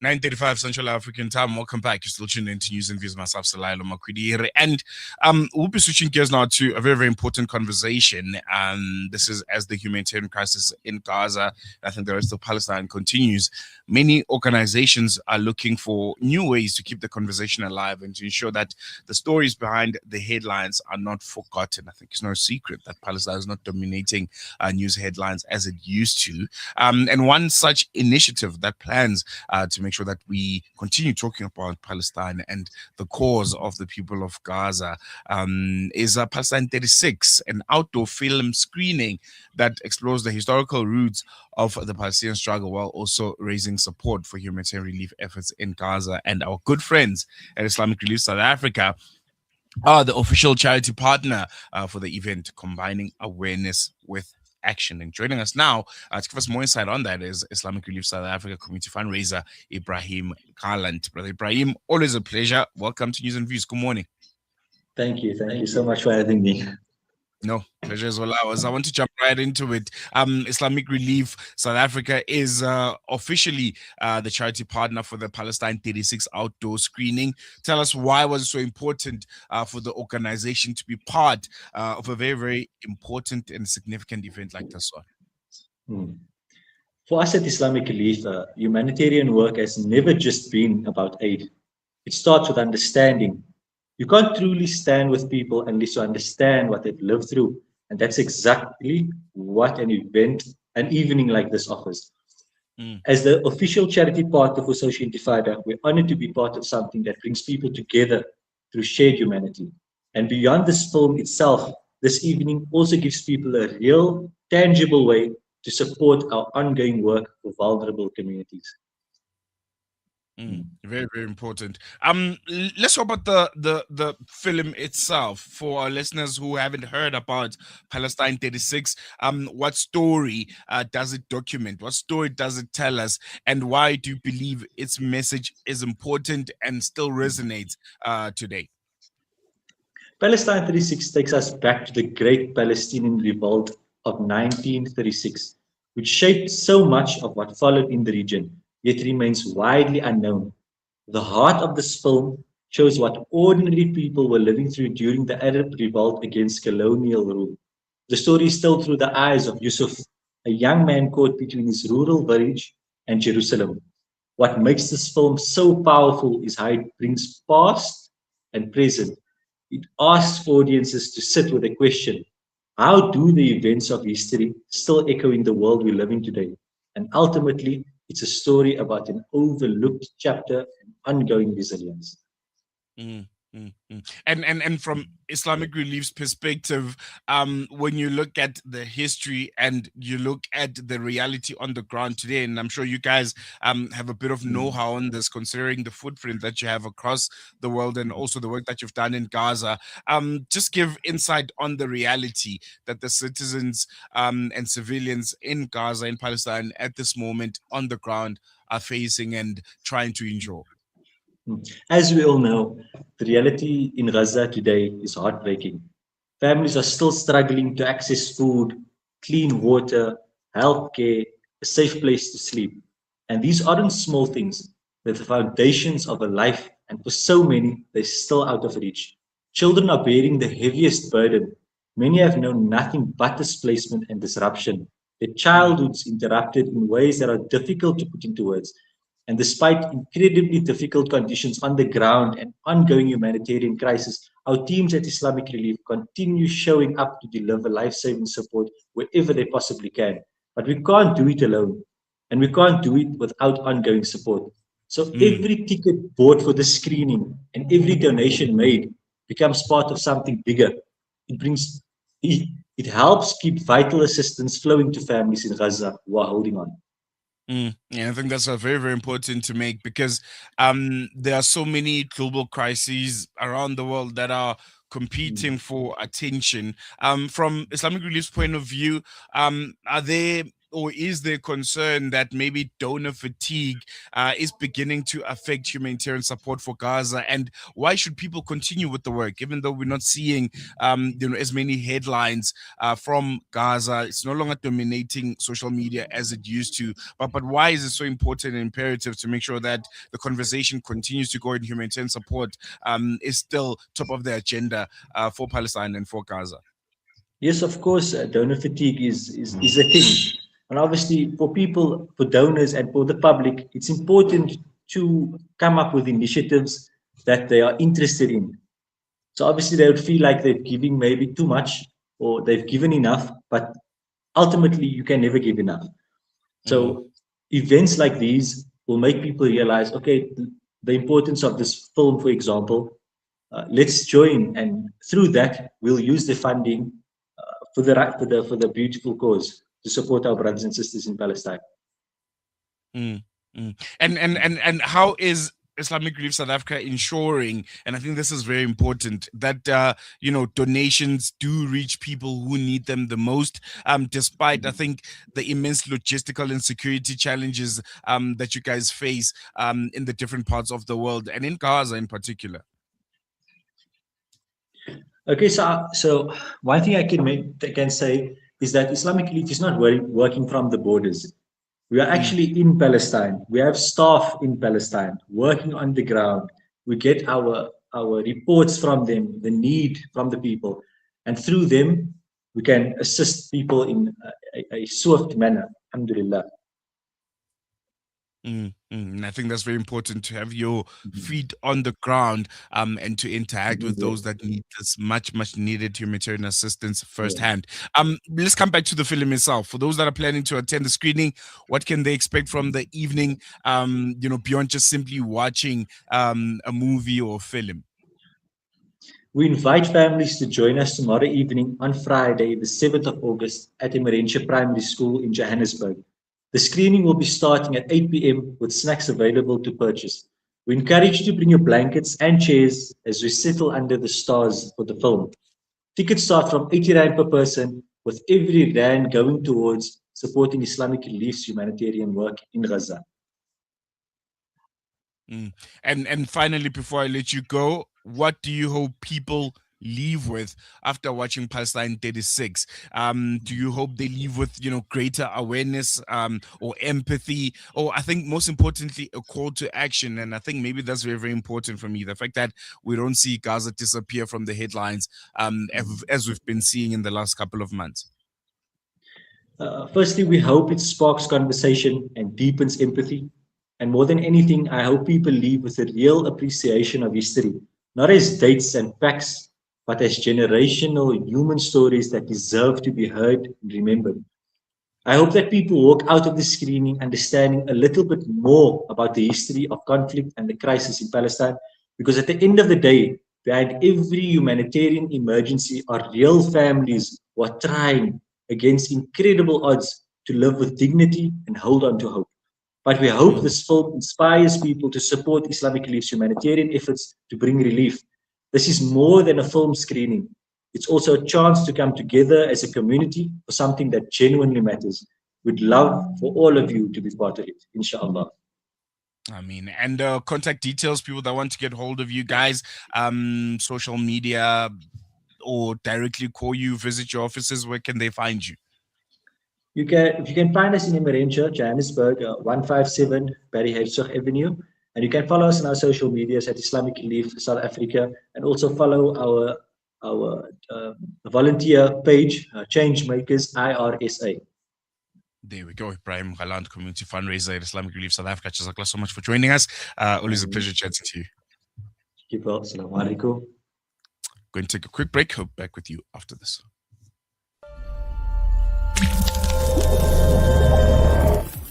9:35 Central African time. Welcome back. You're still tuned into News and Views. Myself, Salailo Makwidire. And we'll be switching gears now to a very, very important conversation. This is as the humanitarian crisis in Gaza, I think the rest of Palestine continues. Many organizations are looking for new ways to keep the conversation alive and to ensure that the stories behind the headlines are not forgotten. I think it's no secret that Palestine is not dominating news headlines as it used to. And one such initiative that plans to make sure that we continue talking about Palestine and the cause of the people of Gaza is Palestine 36, an outdoor film screening that explores the historical roots of the Palestinian struggle while also raising support for humanitarian relief efforts in Gaza. And our good friends at Islamic Relief South Africa are the official charity partner for the event, combining awareness with action. And joining us now to give us more insight on that is Islamic Relief South Africa Community Fundraiser, Ebraheem Galant. Brother Ebraheem, always a pleasure. Welcome to News and Views. Good morning. Thank you. Thank you so much for having me. No, pleasure as well. I want to jump right into it. Islamic Relief South Africa is officially the charity partner for the Palestine 36 outdoor screening. Tell us why was it so important for the organization to be part of a very, very important and significant event like this one? For us at Islamic Relief, humanitarian work has never just been about aid. It starts with understanding. You can't truly stand with people unless you understand what they've lived through. And that's exactly what an evening like this offers. As the official charity partner for Social Intifada, we're honored to be part of something that brings people together through shared humanity. And beyond this film itself, this evening also gives people a real, tangible way to support our ongoing work for vulnerable communities. Very, very important. Let's talk about the film itself for our listeners who haven't heard about Palestine 36. What story does it document? What story does it tell us? And why do you believe its message is important and still resonates today? Palestine 36 takes us back to the Great Palestinian Revolt of 1936, which shaped so much of what followed in the region, yet remains widely unknown. The heart of this film shows what ordinary people were living through during the Arab revolt against colonial rule. The story is told through the eyes of Yusuf, a young man caught between his rural village and Jerusalem. What makes this film so powerful is how it brings past and present. It asks audiences to sit with a question: how do the events of history still echo in the world we live in today? And ultimately, it's a story about an overlooked chapter and ongoing resilience. And from Islamic Relief's perspective, when you look at the history and you look at the reality on the ground today, and I'm sure you guys have a bit of know-how on this, considering the footprint that you have across the world and also the work that you've done in Gaza, just give insight on the reality that the citizens and civilians in Gaza, in Palestine, at this moment on the ground are facing and trying to endure. As we all know, the reality in Gaza today is heartbreaking. Families are still struggling to access food, clean water, healthcare, a safe place to sleep. And these aren't small things. They're the foundations of a life, and for so many, they're still out of reach. Children are bearing the heaviest burden. Many have known nothing but displacement and disruption. Their childhoods interrupted in ways that are difficult to put into words. And despite incredibly difficult conditions on the ground and ongoing humanitarian crisis, our teams at Islamic Relief continue showing up to deliver life-saving support wherever they possibly can. But we can't do it alone, and we can't do it without ongoing support. So every ticket bought for the screening and every donation made becomes part of something bigger. It helps keep vital assistance flowing to families in Gaza who are holding on. Yeah, I think that's very, very important to make because there are so many global crises around the world that are competing for attention. From Islamic Relief's point of view, are there or is there concern that maybe donor fatigue is beginning to affect humanitarian support for Gaza? And why should people continue with the work, even though we're not seeing, as many headlines from Gaza? It's no longer dominating social media as it used to. But why is it so important and imperative to make sure that the conversation continues to go in humanitarian support is still top of the agenda for Palestine and for Gaza? Yes, of course, donor fatigue is a thing. And obviously, for people, for donors, and for the public, it's important to come up with initiatives that they are interested in. So obviously, they would feel like they're giving maybe too much or they've given enough, but ultimately, you can never give enough. Mm, So events like these will make people realize, okay, the importance of this film, for example. Let's join, and through that, we'll use the funding for the right for the beautiful cause to support our brothers and sisters in Palestine. mm, mm. And how is Islamic Relief South Africa ensuring, and I think this is very important, that donations do reach people who need them the most, despite, I think, the immense logistical and security challenges that you guys face in the different parts of the world and in Gaza in particular? Okay, so one thing I can say is that Islamic Relief is not working from the borders. We are Mm, actually in Palestine. We have staff in Palestine working on the ground. We get our reports from them, the need from the people, and through them we can assist people in a swift manner. Alhamdulillah. And I think that's very important to have your feet on the ground and to interact with Yeah. those that need this much needed humanitarian assistance Yeah. firsthand. Let's come back to the film itself. For those that are planning to attend the screening, what can they expect from the evening? Beyond just simply watching a movie or a film. We invite families to join us tomorrow evening on Friday, the 7th of August at Ebraheem Primary School in Johannesburg. The screening will be starting at 8 p.m. with snacks available to purchase. We encourage you to bring your blankets and chairs as we settle under the stars for the film. Tickets start from 80 Rand per person, with every Rand going towards supporting Islamic Relief's humanitarian work in Gaza. Mm. And finally, before I let you go, what do you hope people leave with after watching Palestine 36? Do you hope they leave with greater awareness or empathy, or I think most importantly a call to action? And I think maybe that's very important for me. The fact that we don't see Gaza disappear from the headlines as we've been seeing in the last couple of months. Firstly, we hope it sparks conversation and deepens empathy. And more than anything, I hope people leave with a real appreciation of history, not as dates and facts, but as generational human stories that deserve to be heard and remembered. I hope that people walk out of the screening understanding a little bit more about the history of conflict and the crisis in Palestine, because at the end of the day, behind every humanitarian emergency are real families who are trying against incredible odds to live with dignity and hold on to hope. But we hope Mm. this film inspires people to support Islamic Relief's humanitarian efforts to bring relief. This is more than a film screening. It's also a chance to come together as a community for something that genuinely matters. We'd love for all of you to be part of it, inshallah. I mean, and contact details, people that want to get hold of you guys, social media, or directly call you, visit your offices, where can they find you? If you can find us in Emerentia, Johannesburg, 157 Barry Hertzog Avenue, and you can follow us on our social medias at Islamic Relief South Africa, and also follow our volunteer page, Change Makers IRSA. There we go. Ebraheem, Galant, Community Fundraiser at Islamic Relief South Africa. Jazakallah so much for joining us. Always a pleasure chatting to you. Assalamu alaikum. Going to take a quick break. Hope back with you after this.